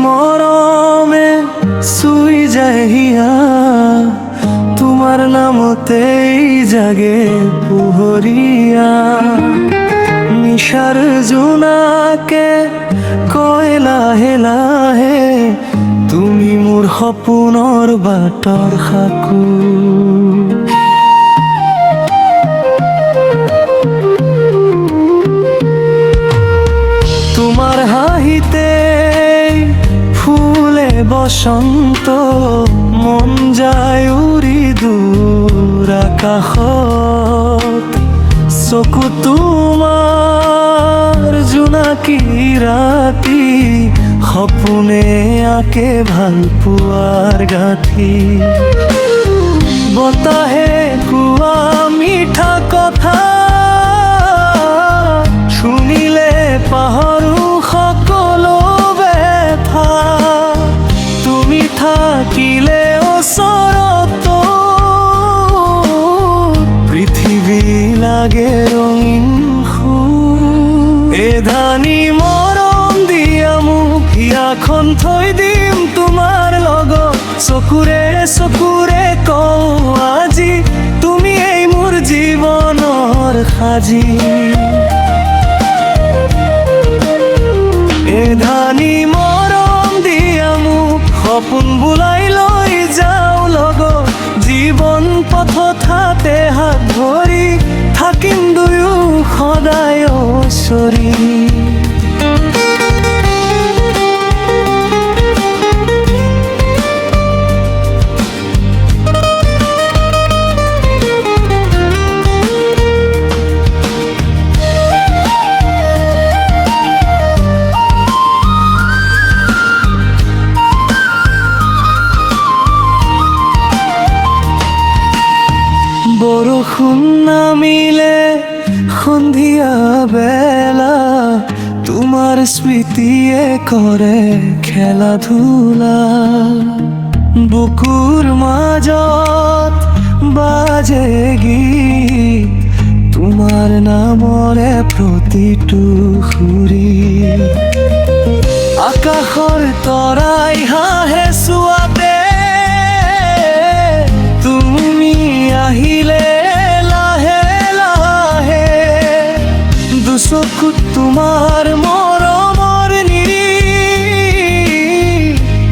মরমে চুই যায় হিয়া, তোমার নামতেই জাগে পুহরিয়া। নিশার জোনাকে কয় লাহে লাহে, তুমি মোৰ সপোনৰ বাটৰ সাকু। তোমাৰ হাঁহিতে ফুলে বসন্ত, মন যায় উৰি দূৰ আকাশত। চকু তোমাৰ জোনাকী ৰাতি, সপোনে আঁকে ভাল পোৱাৰ গাঁথি। বতাহে কোৱা মিঠা কথা, শুনিলে পাহৰো সকলো ব্যথা। তুমি থাকিলে ওচৰত, পৃথিৱী লাগে ৰঙীন ফুল। এধানি মৰম দিয়া মোক, হিয়াখন থৈ দিম তোমাৰ লগত। চকুৰে চকুৰে কওঁ আজি, তুমি এই মোৰ জীৱনৰ সাজি। এধানি মৰম দিয়া মোক, সপোন বোলাই লৈ যাওঁ লগত। জীৱন পথত হাতে হাত ধৰি, থাকিম দুয়ো সদায় ওচৰি। বৰষুণ নামিলে সন্ধিয়া বেলা, তোমাৰ স্মৃতিয়ে কৰে খেলা ধূলা। বুকুৰ মাজত বাজে গীত, তোমাৰ নামৰে প্ৰতিটো সুৰি। আকাশৰ তৰাই হাঁহে চোৱাতে, তুমি আহিলে লাহে লাহে। দুচকুত তোমাৰ মৰমৰ নিৰিখ,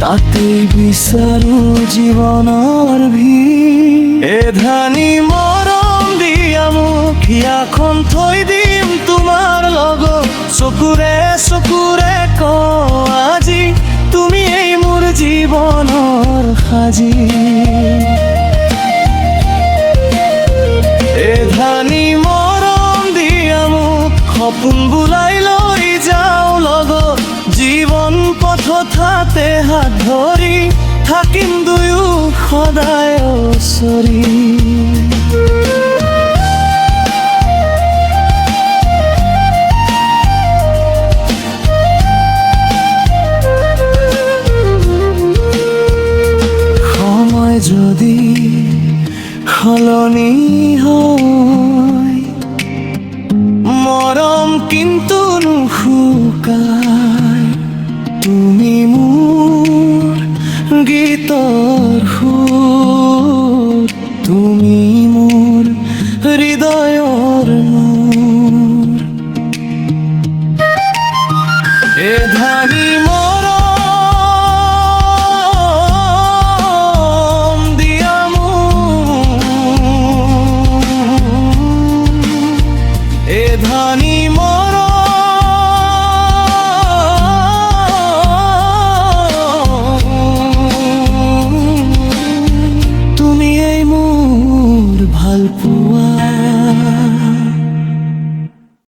তাতেই বিচাৰো জীৱনৰ ভিৰ। এধানি মৰম দিয়া মোক, হিয়াখন থৈ দিম তোমাৰ লগত। চকুৰে চকুৰে কওঁ আজি, তুমি এই মোৰ জীৱনৰ সাজি। এধানি মৰম দিয়া মোক, সপোন বোলাই লৈ যাওঁ লগত। জীৱন পথত হাতে হাত ধৰি, থাকিম দুয়ো সদায় ওচৰি। সময় যদি সলনি হয়, মৰম কিন্তু নুশুকায়। তুমি মোৰ গীতৰ সুৰ, তুমি মোৰ হৃদয়ৰ নূৰ। এধানি